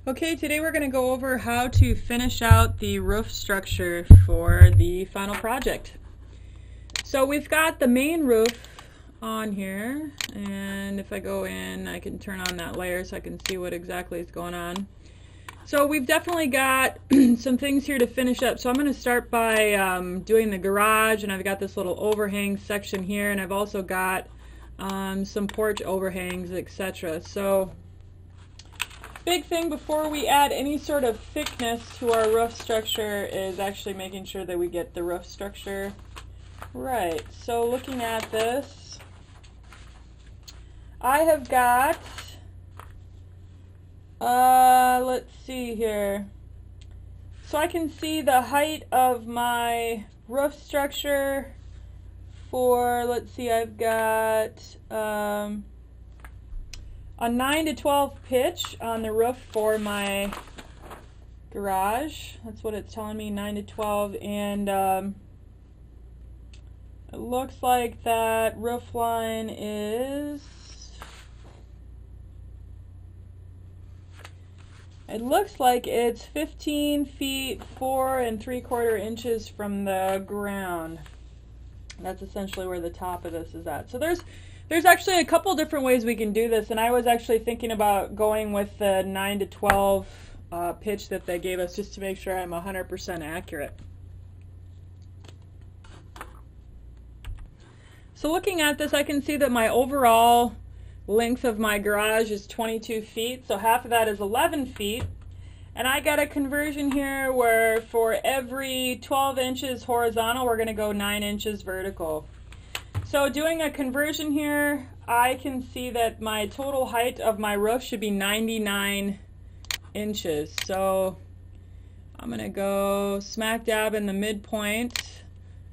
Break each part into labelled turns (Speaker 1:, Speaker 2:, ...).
Speaker 1: Okay, today we're going to go over how to finish out the roof structure for the final project. So we've got the main roof on here, and if I go in I can turn on that layer so I can see what exactly is going on. So we've definitely got some things here to finish up. So I'm going to start by doing the garage, and I've got this little overhang section here, and I've also got some porch overhangs, etc. So big thing before we add any sort of thickness to our roof structure is actually making sure that we get the roof structure right. So looking at this, I have got let's see here. So I can see the height of my roof structure for, let's see, I've got a 9 to 12 pitch on the roof for my garage. That's what it's telling me, 9 to 12, and it looks like that roof line is, it looks like it's 15 feet 4 3/4 inches from the ground. That's essentially where the top of this is at. So there's actually a couple different ways we can do this, and I was actually thinking about going with the 9 to 12 pitch that they gave us, just to make sure I'm 100% accurate. So looking at this, I can see that my overall length of my garage is 22 feet, so half of that is 11 feet. And I got a conversion here where for every 12 inches horizontal, we're going to go 9 inches vertical. So doing a conversion here, I can see that my total height of my roof should be 99 inches. So I'm going to go smack dab in the midpoint,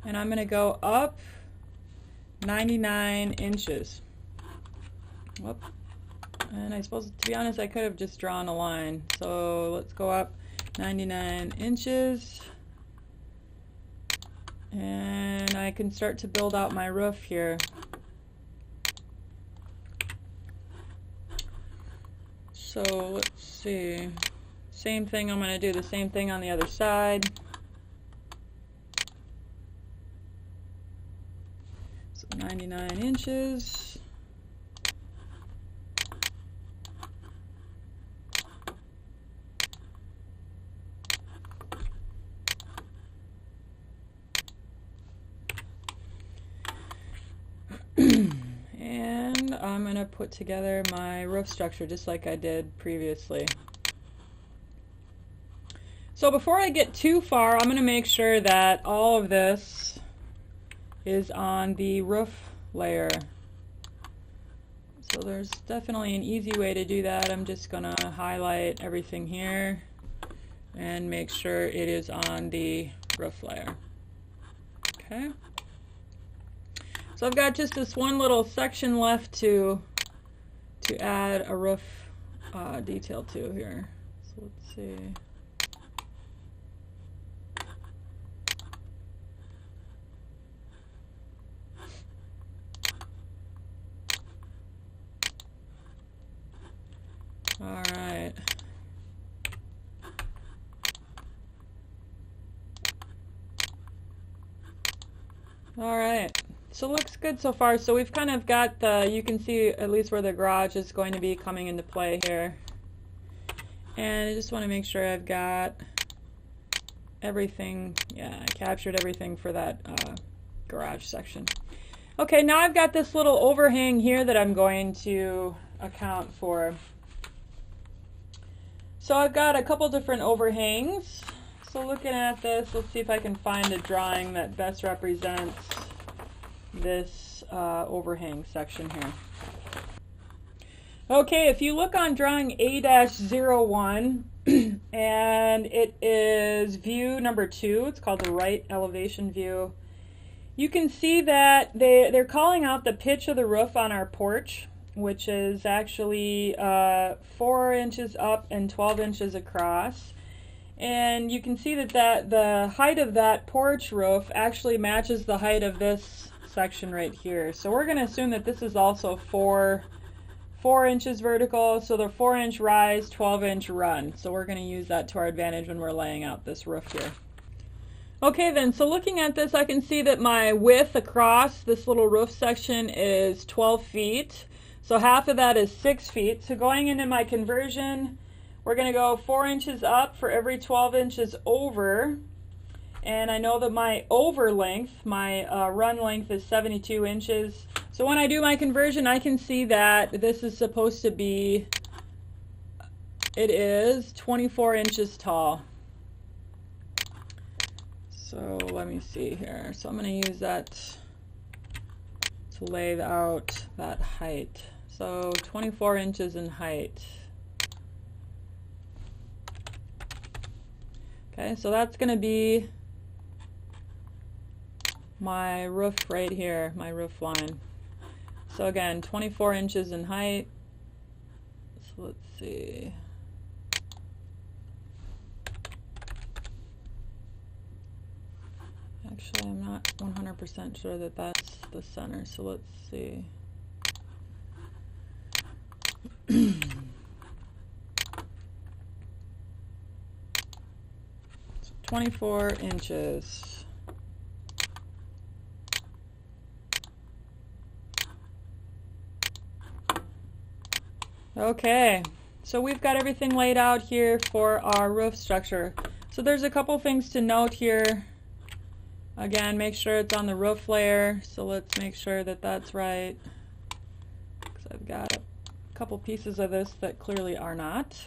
Speaker 1: and I'm going to go up 99 inches. Whoop. And I suppose, to be honest, I could have just drawn a line. So let's go up 99 inches. And I can start to build out my roof here. So let's see. Same thing, I'm going to do the same thing on the other side. So 99 inches. And I'm going to put together my roof structure just like I did previously. So before I get too far, I'm going to make sure that all of this is on the roof layer. So there's definitely an easy way to do that. I'm just going to highlight everything here and make sure it is on the roof layer. Okay. So I've got just this one little section left to add a roof detail to here. So let's see. All right. All right. So it looks good so far. So we've kind of got the, you can see at least where the garage is going to be coming into play here. And I just want to make sure I've got everything, yeah, I captured everything for that garage section. Okay, now I've got this little overhang here that I'm going to account for. So I've got a couple different overhangs. So looking at this, let's see if I can find a drawing that best represents this overhang section here. Okay, if you look on drawing A-01, and it is view number 2, it's called the right elevation view, you can see that they're calling out the pitch of the roof on our porch, which is actually 4 inches up and 12 inches across. And you can see that the height of that porch roof actually matches the height of this section right here. So we're going to assume that this is also 4 4 inches vertical, so they're 4-inch rise, 12-inch run. So we're going to use that to our advantage when we're laying out this roof here. Okay then, so looking at this, I can see that my width across this little roof section is 12 feet. So half of that is 6 feet. So going into my conversion, we're going to go 4 inches up for every 12 inches over. And I know that my over length, my run length is 72 inches. So when I do my conversion, I can see that this is supposed to be, it is 24 inches tall. So let me see here. So I'm going to use that to lay out that height. So 24 inches in height. Okay, so that's going to be my roof right here, my roof line. So again, 24 inches in height. So let's see. Actually, I'm not 100% sure that that's the center, so let's see. 24 inches. Okay, so we've got everything laid out here for our roof structure. So there's a couple things to note here. Again, make sure it's on the roof layer, so let's make sure that that's right, because I've got a couple pieces of this that clearly are not.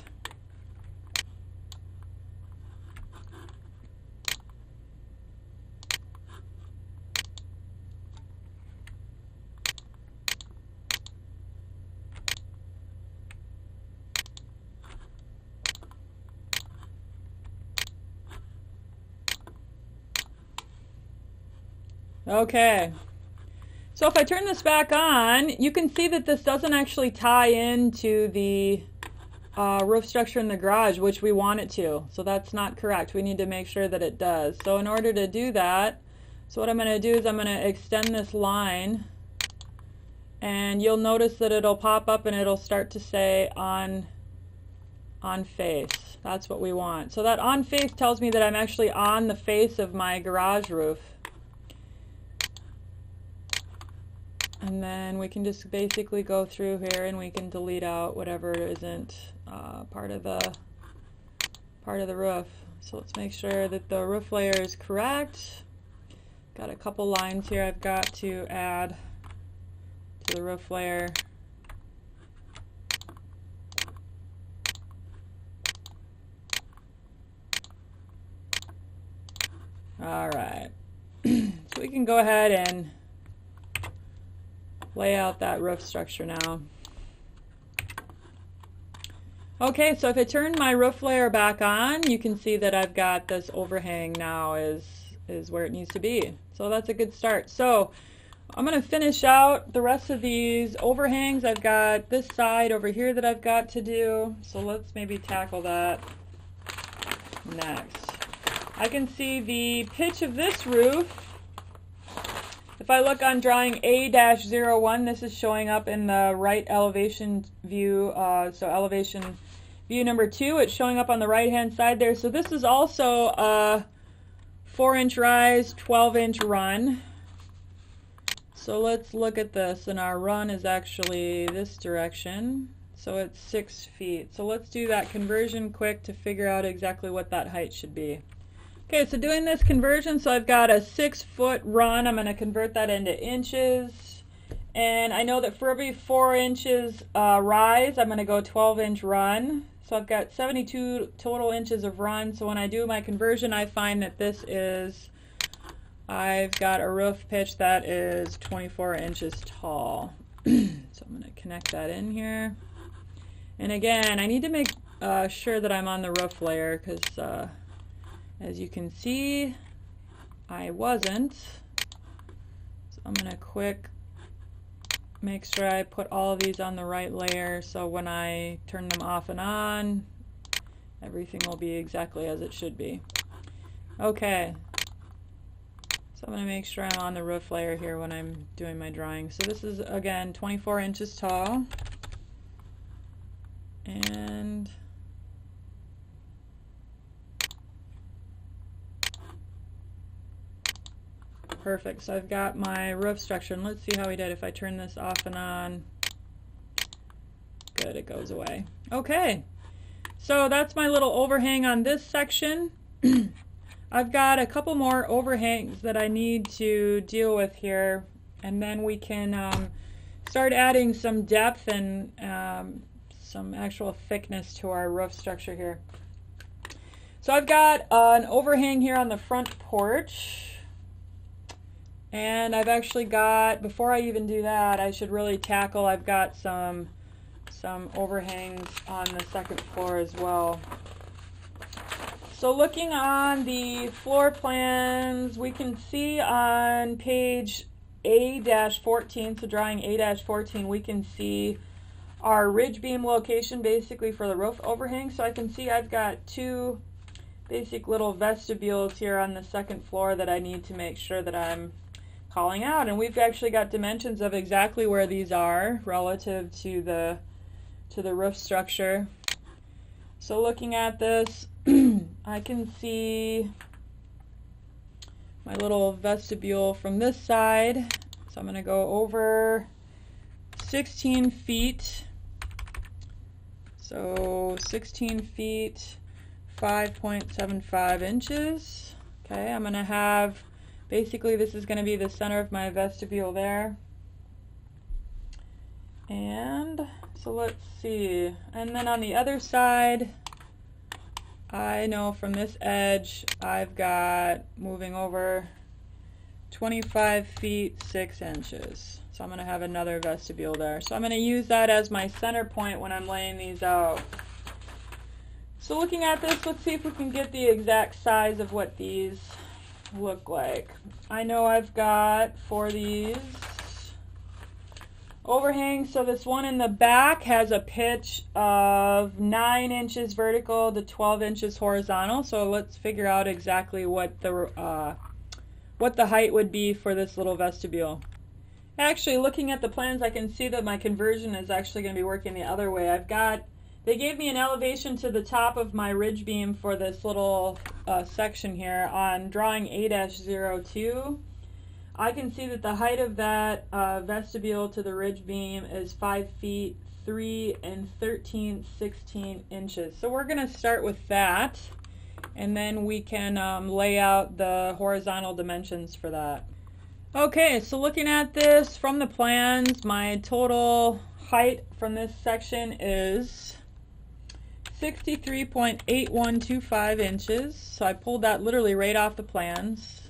Speaker 1: Okay, so if I turn this back on, you can see that this doesn't actually tie into the roof structure in the garage, which we want it to. So that's not correct. We need to make sure that it does. So in order to do that, so what I'm going to do is I'm going to extend this line, and you'll notice that it'll pop up and it'll start to say on face. That's what we want. So that on face tells me that I'm actually on the face of my garage roof. And then we can just basically go through here and we can delete out whatever isn't part of the roof. So let's make sure that the roof layer is correct. Got a couple lines here I've got to add to the roof layer. All right, so we can go ahead and lay out that roof structure now. Okay, so if I turn my roof layer back on, you can see that I've got this overhang now is where it needs to be. So that's a good start. So I'm going to finish out the rest of these overhangs. I've got this side over here that I've got to do. So let's maybe tackle that next. I can see the pitch of this roof. If I look on drawing A-01, this is showing up in the right elevation view, so elevation view number 2, it's showing up on the right hand side there. So this is also a 4-inch rise, 12-inch run. So let's look at this, and our run is actually this direction, so it's 6 feet. So let's do that conversion quick to figure out exactly what that height should be. Okay, so doing this conversion, so I've got a 6-foot run. I'm going to convert that into inches. And I know that for every 4 inches rise, I'm going to go 12-inch run. So I've got 72 total inches of run. So when I do my conversion, I find that this is, I've got a roof pitch that is 24 inches tall. So I'm going to connect that in here. And again, I need to make sure that I'm on the roof layer, because as you can see, I wasn't. So I'm going to quick make sure I put all of these on the right layer, so when I turn them off and on, everything will be exactly as it should be. Okay, so I'm going to make sure I'm on the roof layer here when I'm doing my drawing. So this is, again, 24 inches tall. And perfect. So I've got my roof structure, and let's see how we did. If I turn this off and on, good, it goes away. Okay, so that's my little overhang on this section. I've got a couple more overhangs that I need to deal with here, and then we can start adding some depth and some actual thickness to our roof structure here. So I've got an overhang here on the front porch, and I've actually got, before I even do that, I should really tackle, I've got some overhangs on the second floor as well. So looking on the floor plans, we can see on page A-14, so drawing A-14, we can see our ridge beam location basically for the roof overhang. So I can see I've got two basic little vestibules here on the second floor that I need to make sure that I'm calling out. And we've actually got dimensions of exactly where these are relative to the roof structure. So looking at this, I can see my little vestibule from this side. So I'm going to go over 16 feet. So 16 feet, 5.75 inches. Okay, I'm going to have, basically this is going to be the center of my vestibule there. And so let's see. And then on the other side, I know from this edge I've got moving over 25 feet 6 inches. So I'm going to have another vestibule there. So I'm going to use that as my center point when I'm laying these out. So looking at this, let's see if we can get the exact size of what these look like. I know I've got for these overhangs, so this one in the back has a pitch of 9 inches vertical to 12 inches horizontal. So let's figure out exactly what the height would be for this little vestibule. Actually, looking at the plans, I can see that my conversion is actually going to be working the other way. They gave me an elevation to the top of my ridge beam for this little section here on drawing A-02. I can see that the height of that vestibule to the ridge beam is 5 feet 3 13/16 inches. So we're going to start with that, and then we can lay out the horizontal dimensions for that. Okay, so looking at this from the plans, my total height from this section is 63.8125 inches. So I pulled that literally right off the plans.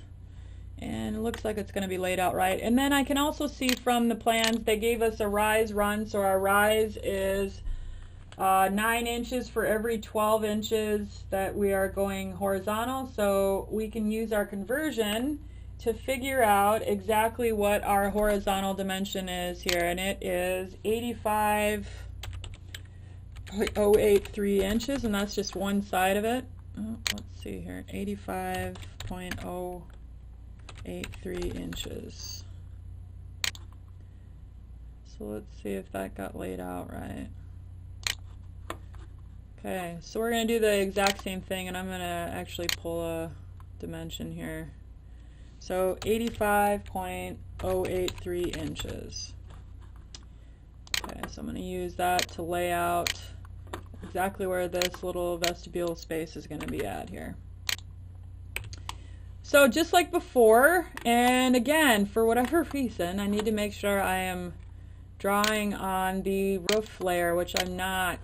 Speaker 1: And it looks like it's going to be laid out right. And then I can also see from the plans they gave us a rise run. So our rise is 9 inches for every 12 inches that we are going horizontal. So we can use our conversion to figure out exactly what our horizontal dimension is here. And it is 85.083 inches. And that's just one side of it. Oh, let's see here. 85.083 inches. So let's see if that got laid out right. Okay, so we're going to do the exact same thing, and I'm going to actually pull a dimension here. So 85.083 inches. Okay, so I'm going to use that to lay out exactly where this little vestibule space is going to be at here. So just like before, and again, for whatever reason, I need to make sure I am drawing on the roof layer, which I'm not.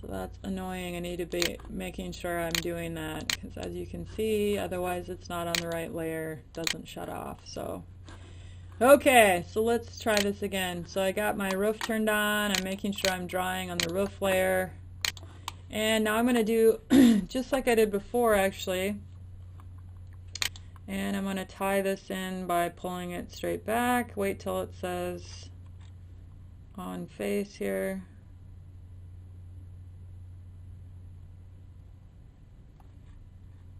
Speaker 1: So that's annoying. I need to be making sure I'm doing that, because as you can see, otherwise it's not on the right layer, it doesn't shut off. So okay, so let's try this again. So I got my roof turned on, I'm making sure I'm drawing on the roof layer, and now I'm going to do just like I did before actually, and I'm going to tie this in by pulling it straight back. Wait till it says on face here.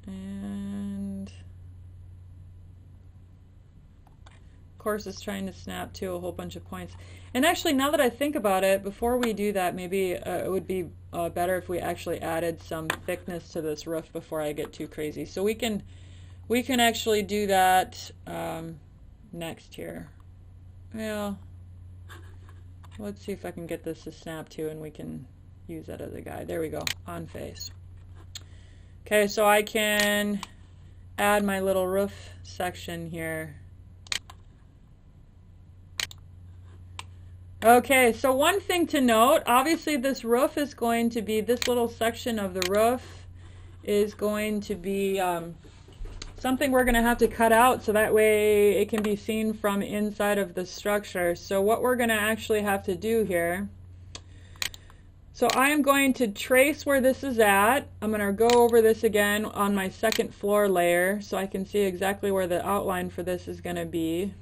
Speaker 1: And course, it's trying to snap to a whole bunch of points. And actually, now that I think about it, before we do that, maybe it would be better if we actually added some thickness to this roof before I get too crazy. So we can actually do that next here. Well, let's see if I can get this to snap to, and we can use that as a guide. There we go, on face. Okay, so I can add my little roof section here. Okay, so one thing to note, obviously this roof is going to be, this little section of the roof is going to be something we're going to have to cut out so that way it can be seen from inside of the structure. So what we're going to actually have to do here, so I am going to trace where this is at. I'm going to go over this again on my second floor layer so I can see exactly where the outline for this is going to be.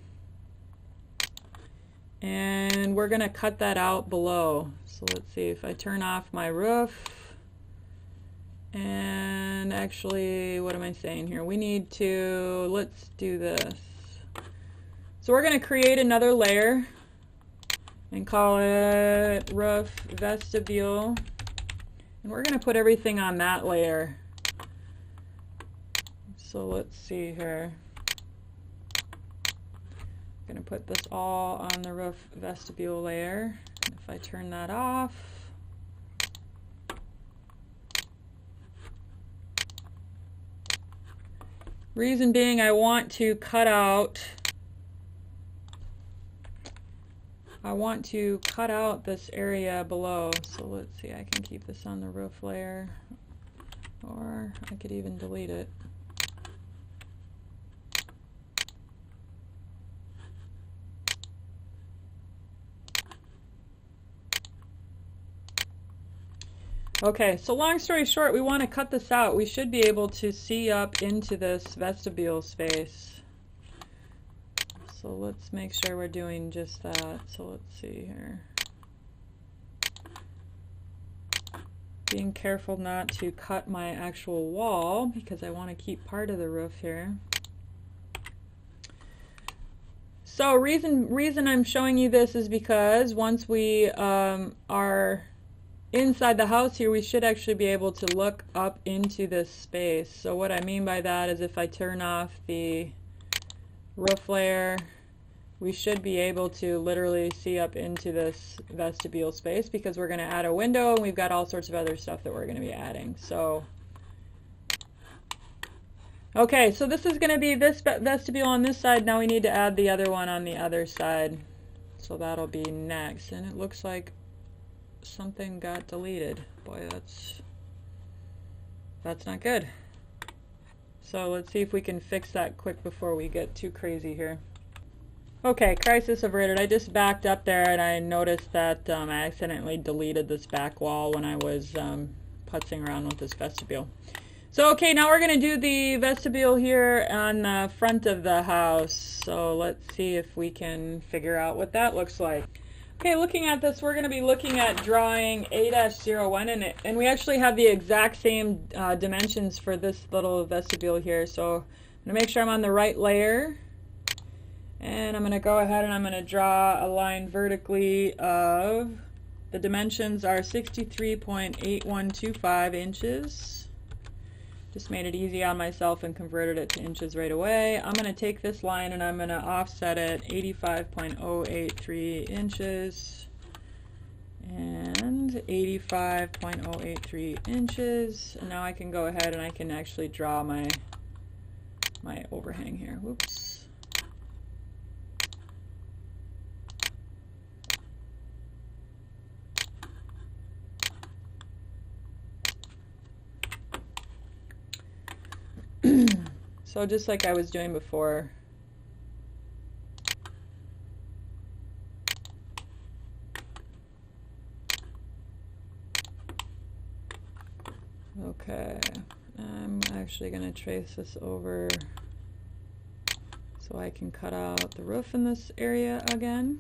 Speaker 1: And we're going to cut that out below. So let's see if I turn off my roof. And actually, what am I saying here? We need to, let's do this. So we're going to create another layer and call it roof vestibule. And we're going to put everything on that layer. So let's see here. I'm going to put this all on the roof vestibule layer. And if I turn that off, reason being I want to cut out this area below. So let's see, I can keep this on the roof layer, or I could even delete it. Okay, so long story short, we want to cut this out. We should be able to see up into this vestibule space. So let's make sure we're doing just that. So let's see here. Being careful not to cut my actual wall because I want to keep part of the roof here. So reason I'm showing you this is because once we are inside the house here, we should actually be able to look up into this space. So what I mean by that is if I turn off the roof layer, we should be able to literally see up into this vestibule space because we're going to add a window and we've got all sorts of other stuff that we're going to be adding. So okay, so this is going to be this vestibule on this side. Now we need to add the other one on the other side. So that'll be next. And it looks like something got deleted. Boy, that's not good. So let's see if we can fix that quick before we get too crazy here. Okay, crisis averted. I just backed up there and I noticed that I accidentally deleted this back wall when I was putzing around with this vestibule. So okay, now we're going to do the vestibule here on the front of the house. So let's see if we can figure out what that looks like. Okay, looking at this, we're going to be looking at drawing A-01, and we actually have the exact same dimensions for this little vestibule here. So I'm going to make sure I'm on the right layer, and I'm going to go ahead and I'm going to draw a line vertically of, the dimensions are 63.8125 inches. Just made it easy on myself and converted it to inches right away. I'm going to take this line and I'm going to offset it 85.083 inches and 85.083 inches. And now I can go ahead and I can actually draw my overhang here. Whoops. So just like I was doing before, okay, I'm actually going to trace this over so I can cut out the roof in this area again.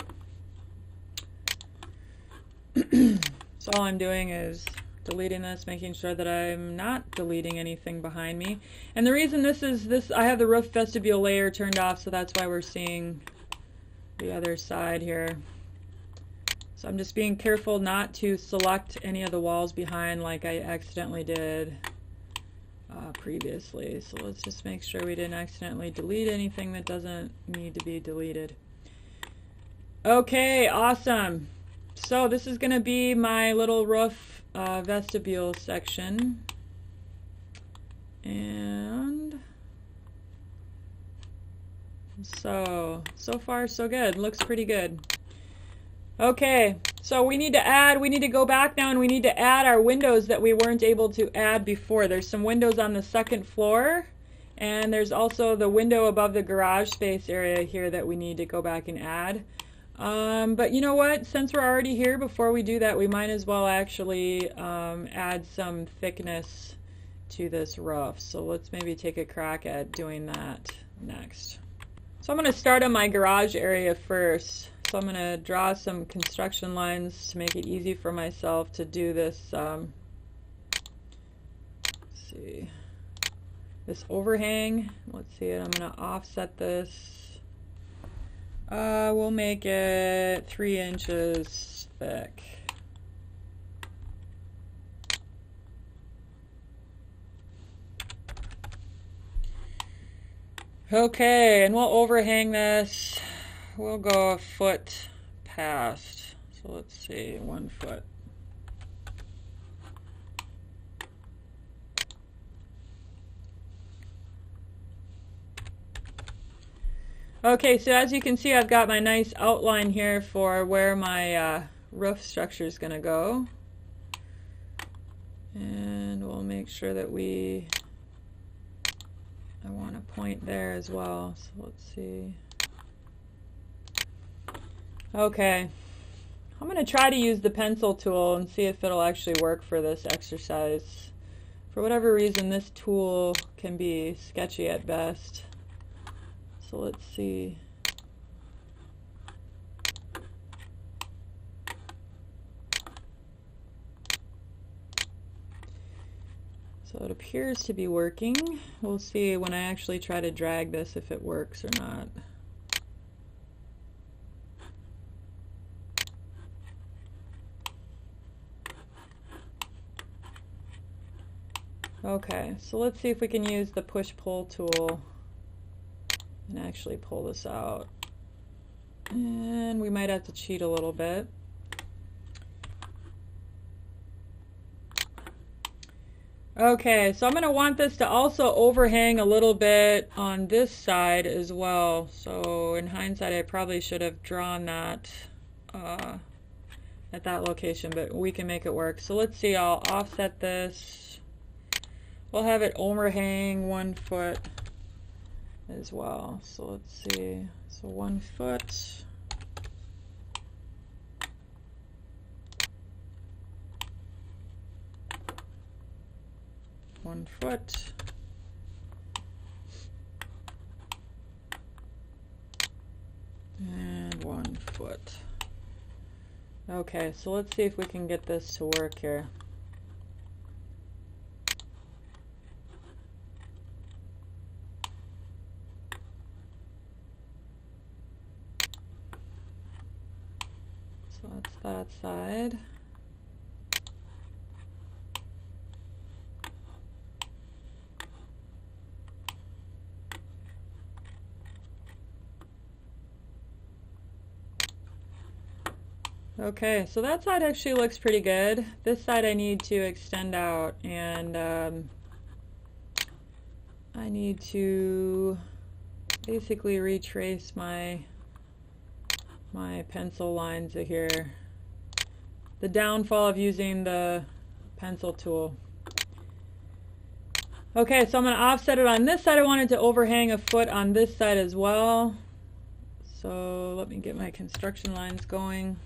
Speaker 1: So all I'm doing is deleting this, making sure that I'm not deleting anything behind me. And the reason this is I have the roof vestibule layer turned off, so that's why we're seeing the other side here. So I'm just being careful not to select any of the walls behind like I accidentally did previously. So let's just make sure we didn't accidentally delete anything that doesn't need to be deleted. Okay, awesome. So this is going to be my little roof vestibule section. And so far so good. Looks pretty good. Okay, so we need to go back now and we need to add our windows that we weren't able to add before. There's some windows on the second floor, and there's also the window above the garage space area here that we need to go back and add. But you know what? Since we're already here, before we do that, we might as well actually add some thickness to this roof. So let's maybe take a crack at doing that next. So I'm going to start on my garage area first. So I'm going to draw some construction lines to make it easy for myself to do this, let's see, this overhang. Let's see it. I'm going to offset this. We'll make it 3 inches thick. Okay, and we'll overhang this. We'll go a foot past. So let's see, 1 foot. Okay, so as you can see, I've got my nice outline here for where my roof structure is going to go. And we'll make sure that I want to point there as well. So let's see. Okay, I'm going to try to use the pencil tool and see if it'll actually work for this exercise. For whatever reason, this tool can be sketchy at best. So let's see. So it appears to be working. We'll see when I actually try to drag this if it works or not. Okay, so let's see if we can use the push-pull tool and actually pull this out. And we might have to cheat a little bit. Okay, so I'm going to want this to also overhang a little bit on this side as well. So in hindsight, I probably should have drawn that at that location, but we can make it work. So let's see, I'll offset this. We'll have it overhang 1 foot as well. So let's see. So 1 foot. One foot. And 1 foot. Okay, so let's see if we can get this to work here. So that's that side. Okay, so that side actually looks pretty good. This side I need to extend out, and I need to basically retrace my pencil lines here. The downfall of using the pencil tool. Okay, so I'm going to offset it on this side. I wanted to overhang a foot on this side as well. So let me get my construction lines going.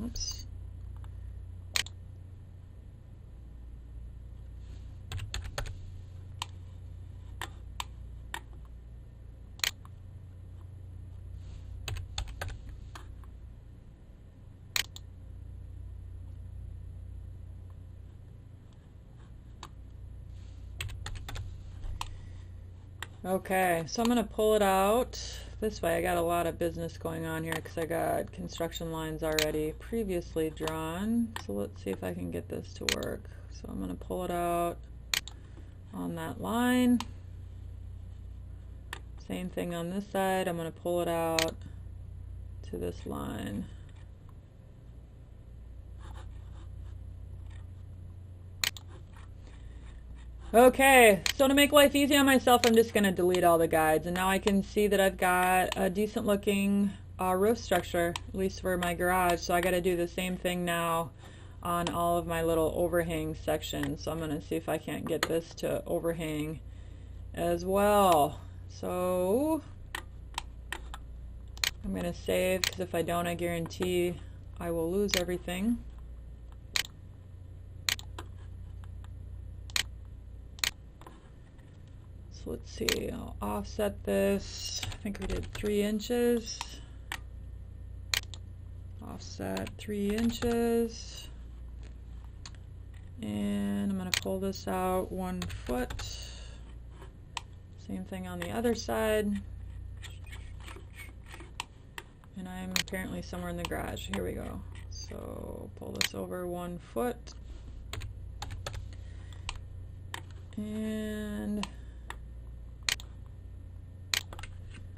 Speaker 1: Oops. Okay, so I'm going to pull it out this way. I got a lot of business going on here because I got construction lines already previously drawn. So let's see if I can get this to work. So I'm going to pull it out on that line. Same thing on this side. I'm going to pull it out to this line. Okay, so to make life easy on myself, I'm just going to delete all the guides, and now I can see that I've got a decent looking roof structure, at least for my garage. So I got to do the same thing now on all of my little overhang sections. So I'm going to see if I can't get this to overhang as well. So I'm going to save, because if I don't, I guarantee I will lose everything. So let's see, I'll offset this. I think we did 3 inches. Offset 3 inches. And I'm going to pull this out 1 foot. Same thing on the other side. And I'm apparently somewhere in the garage. Here we go. So pull this over 1 foot. And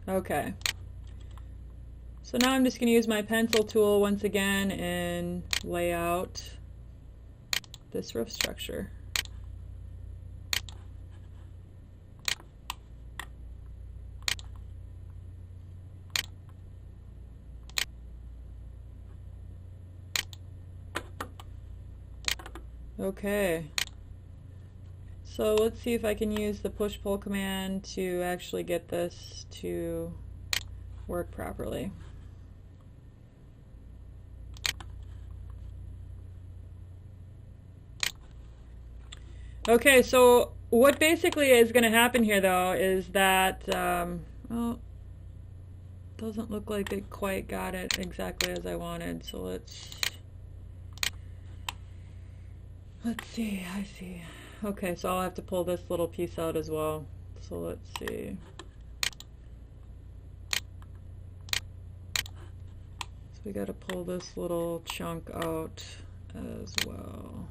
Speaker 1: okay. So now I'm just going to use my pencil tool once again and lay out this roof structure. Okay. So let's see if I can use the push-pull command to actually get this to work properly. Okay, so what basically is going to happen here though is that, well, doesn't look like it quite got it exactly as I wanted, so let's see, I see. Okay, so I'll have to pull this little piece out as well. So let's see. So we got to pull this little chunk out as well.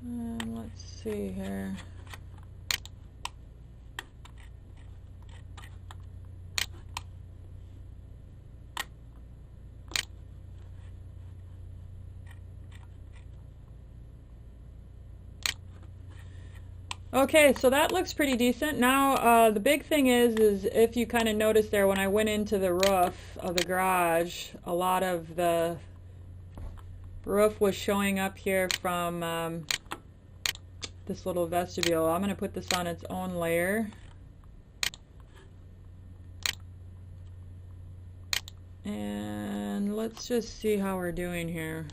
Speaker 1: And let's see here. Okay, so that looks pretty decent. Now, the big thing is if you kind of notice there, when I went into the roof of the garage, a lot of the roof was showing up here from this little vestibule. I'm going to put this on its own layer. And let's just see how we're doing here.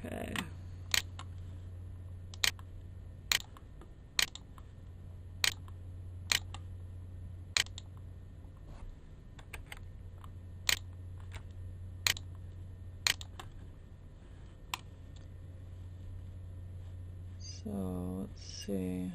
Speaker 1: Okay. So let's see.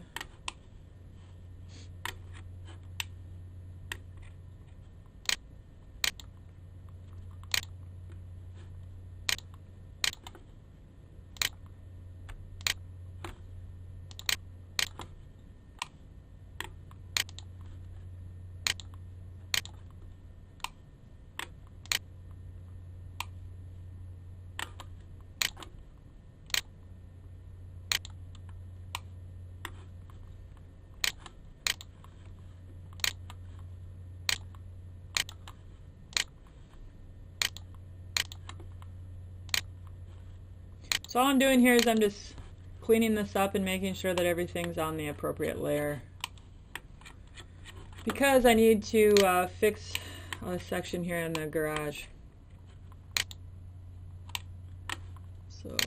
Speaker 1: So all I'm doing here is I'm just cleaning this up and making sure that everything's on the appropriate layer. Because I need to fix a section here in the garage. So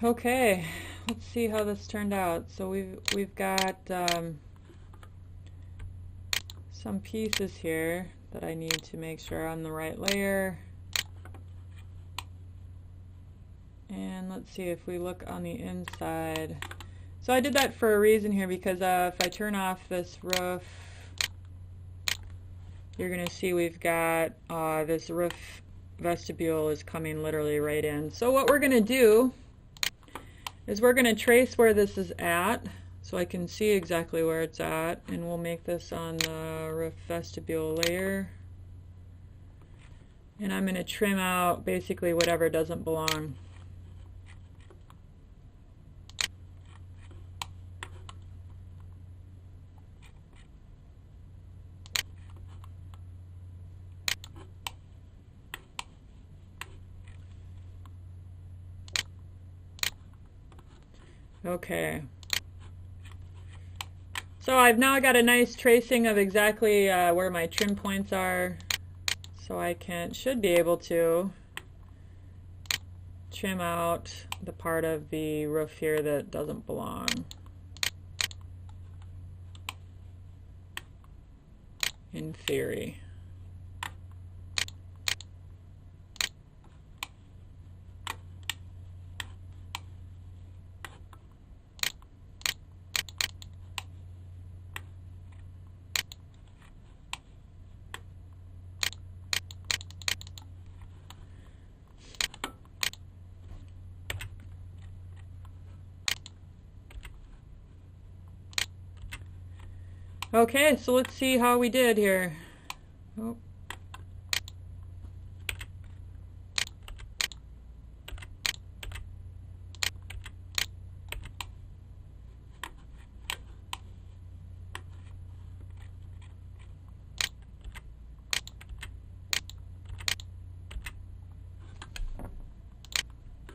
Speaker 1: Okay, let's see how this turned out. So we've got some pieces here that I need to make sure I'm the right layer. And let's see if we look on the inside. So I did that for a reason here, because if I turn off this roof, you're going to see we've got this roof vestibule is coming literally right in. So what we're going to do is we're going to trace where this is at, so I can see exactly where it's at, and we'll make this on the roof vestibule layer. And I'm going to trim out basically whatever doesn't belong. Okay. So I've now got a nice tracing of exactly where my trim points are, so I should be able to trim out the part of the roof here that doesn't belong. In theory. Okay, so let's see how we did here. Oh.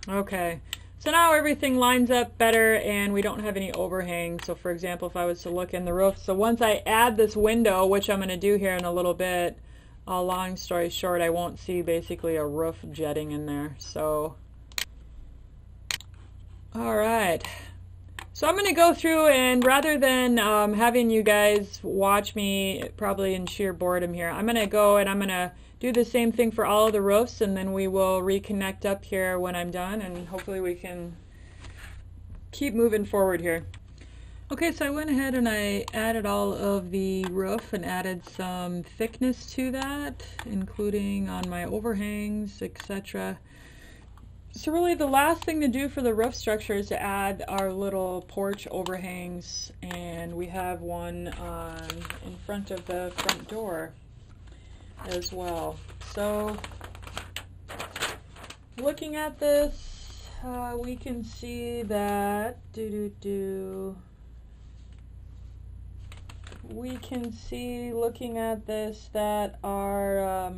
Speaker 1: Okay, so now everything lines up better and we don't have any overhang. So for example, if I was to look in the roof, so once I add this window, which I'm going to do here in a little bit, long story short, I won't see basically a roof jetting in there. So, alright. So I'm going to go through, and rather than having you guys watch me probably in sheer boredom here, I'm going to go and I'm going to do the same thing for all of the roofs, and then we will reconnect up here when I'm done, and hopefully we can keep moving forward here. Okay, so I went ahead and I added all of the roof and added some thickness to that, including on my overhangs, etc. So really the last thing to do for the roof structure is to add our little porch overhangs, and we have one in front of the front door as well. So looking at this, we can see that we can see, looking at this, that our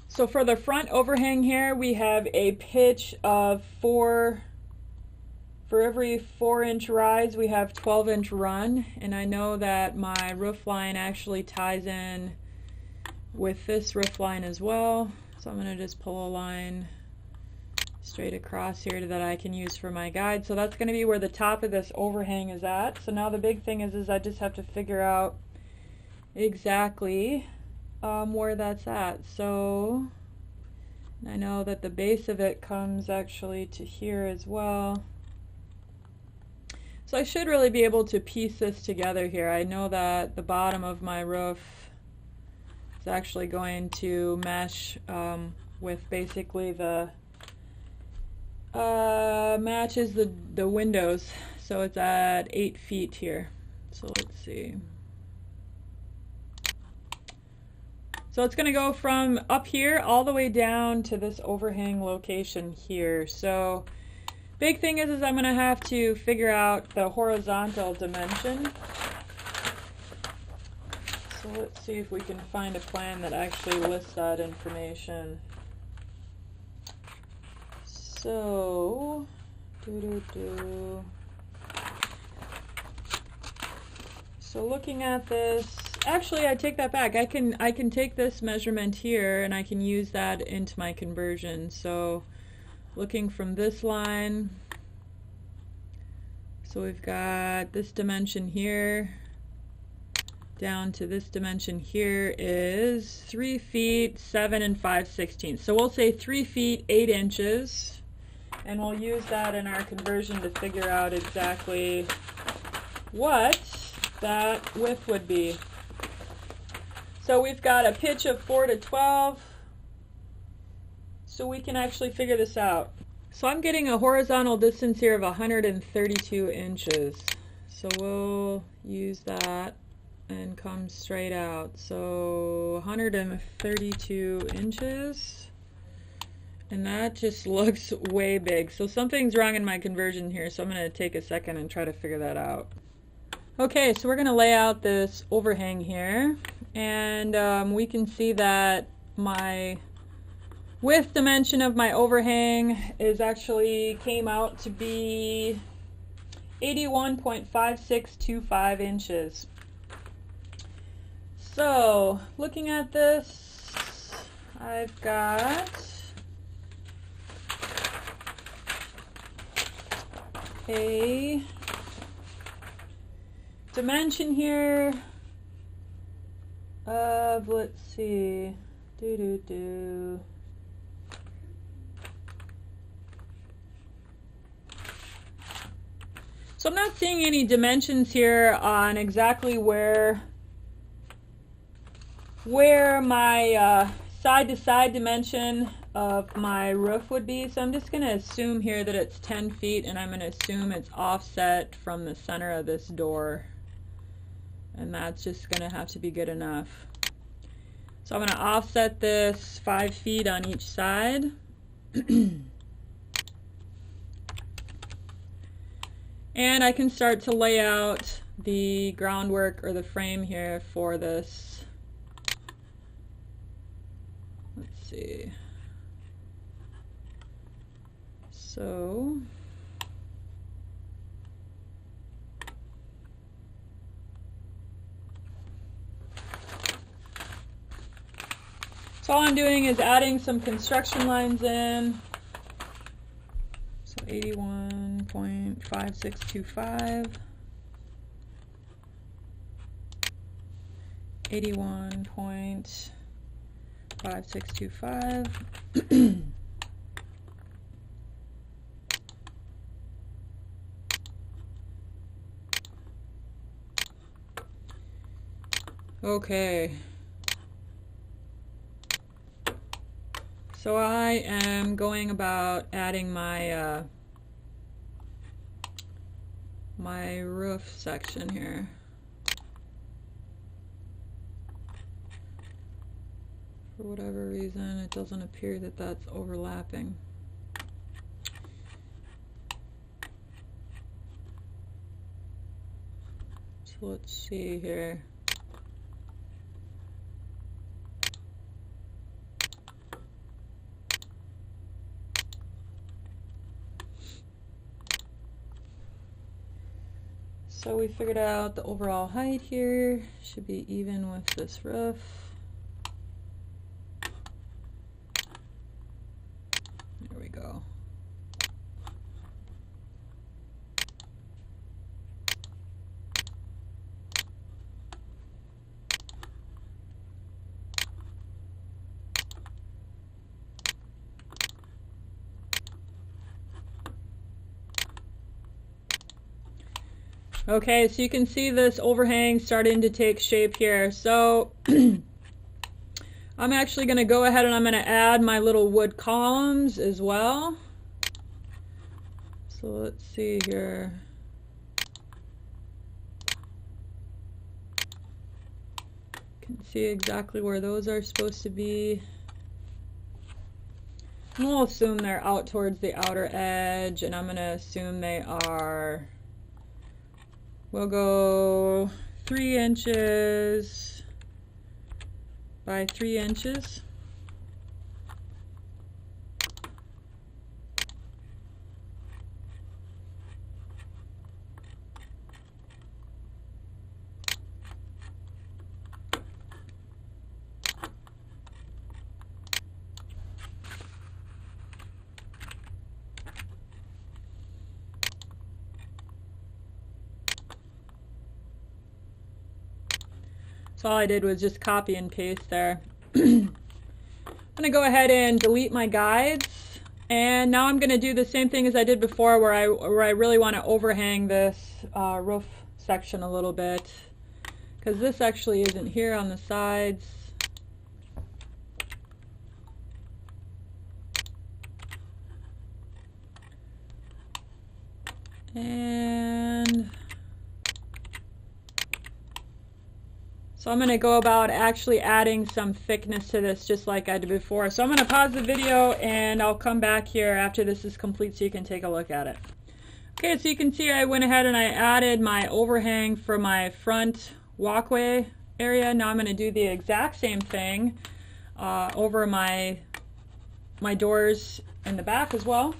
Speaker 1: so for the front overhang here, we have a pitch of 4. For every 4-inch rise, we have 12-inch run, and I know that my roof line actually ties in with this roof line as well. So I'm going to just pull a line straight across here that I can use for my guide. So that's going to be where the top of this overhang is at. So now the big thing is I just have to figure out exactly where that's at. So I know that the base of it comes actually to here as well. So I should really be able to piece this together here. I know that the bottom of my roof is actually going to mesh with basically the matches the windows. So it's at 8 feet here. So let's see. So it's going to go from up here all the way down to this overhang location here. So big thing is I'm going to have to figure out the horizontal dimension. So let's see if we can find a plan that actually lists that information. So, so looking at this, actually I take that back. I can take this measurement here and I can use that into my conversion. So looking from this line. So we've got this dimension here down to this dimension here is 3 feet 7 and 5/16. So we'll say 3 feet 8 inches, and we'll use that in our conversion to figure out exactly what that width would be. So we've got a pitch of 4 to 12, so we can actually figure this out. So I'm getting a horizontal distance here of 132 inches. So we'll use that and come straight out. So 132 inches. And that just looks way big. So something's wrong in my conversion here, so I'm going to take a second and try to figure that out. Okay, so we're going to lay out this overhang here. And we can see that my width dimension of my overhang is actually came out to be 81.5625 inches. So, looking at this, I've got a dimension here of, let's see, So I'm not seeing any dimensions here on exactly where my side-to-side dimension of my roof would be. So I'm just going to assume here that it's 10 feet, and I'm going to assume it's offset from the center of this door. And that's just going to have to be good enough. So I'm going to offset this 5 feet on each side. And I can start to lay out the groundwork or the frame here for this. Let's see. So all I'm doing is adding some construction lines in. So 81.5625, 81.5625. Okay. So I am going about adding my my roof section here. For whatever reason, it doesn't appear that that's overlapping. So let's see here. So we figured out the overall height here should be even with this roof. There we go. Okay, so you can see this overhang starting to take shape here. So I'm actually going to go ahead and I'm going to add my little wood columns as well. So let's see here. You can see exactly where those are supposed to be. And we'll assume they're out towards the outer edge, and I'm going to assume they are, we'll go 3 inches by 3 inches. So all I did was just copy and paste there. I'm going to go ahead and delete my guides. And now I'm going to do the same thing as I did before, where I really want to overhang this roof section a little bit, because this actually isn't here on the sides. And so I'm going to go about actually adding some thickness to this just like I did before. So I'm going to pause the video and I'll come back here after this is complete so you can take a look at it. Okay, so you can see I went ahead and I added my overhang for my front walkway area. Now I'm going to do the exact same thing over my doors in the back as well.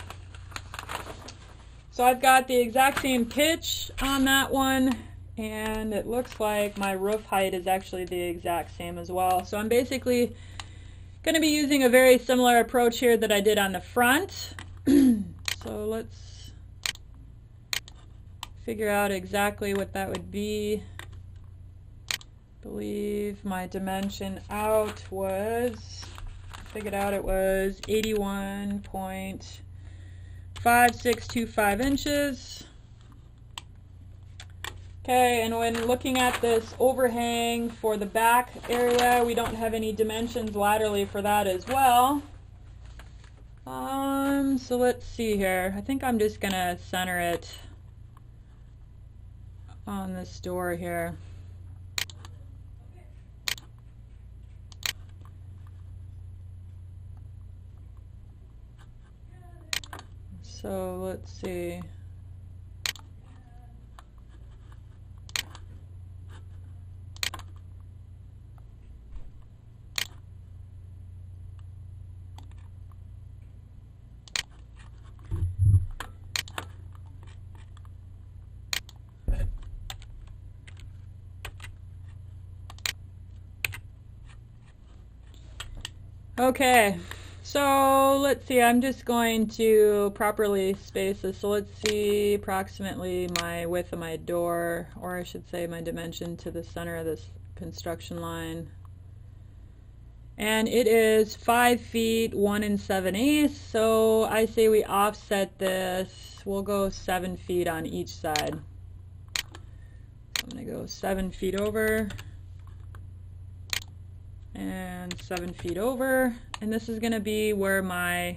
Speaker 1: So I've got the exact same pitch on that one, and it looks like my roof height is actually the exact same as well. So I'm basically going to be using a very similar approach here that I did on the front. So let's figure out exactly what that would be. I believe my dimension out was, figured out it was 81.5625 inches. Okay, and when looking at this overhang for the back area, we don't have any dimensions laterally for that as well. So let's see here. I think I'm just gonna center it on this door here. So let's see. Okay, so let's see, I'm just going to properly space this. So let's see approximately my width of my door, or I should say my dimension to the center of this construction line. And it is 5 feet 1 7/8. So I say we offset this. We'll go 7 feet on each side. So I'm going to go 7 feet over and 7 feet over, and this is going to be where my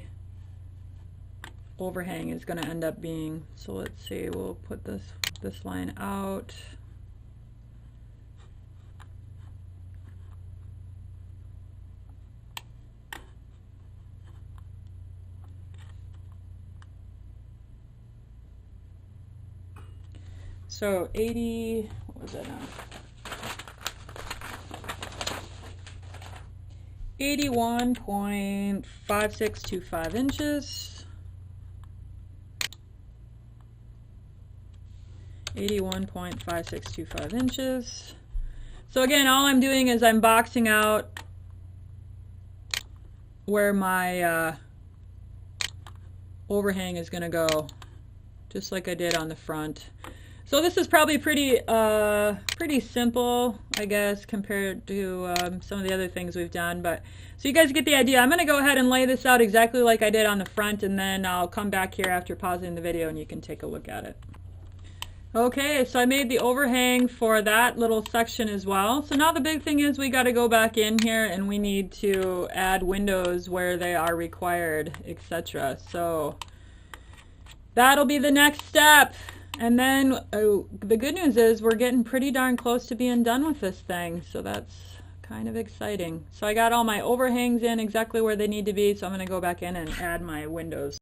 Speaker 1: overhang is going to end up being. So let's see, we'll put this line out. So 80, what was that now? 81.5625 inches. 81.5625 inches. So again, all I'm doing is I'm boxing out where my overhang is going to go, just like I did on the front. So this is probably pretty simple, I guess, compared to some of the other things we've done. But so you guys get the idea. I'm going to go ahead and lay this out exactly like I did on the front, and then I'll come back here after pausing the video and you can take a look at it. Okay, so I made the overhang for that little section as well. So now the big thing is we got to go back in here and we need to add windows where they are required, etc. So that'll be the next step. And then the good news is we're getting pretty darn close to being done with this thing, so that's kind of exciting. So I got all my overhangs in exactly where they need to be, so I'm going to go back in and add my windows.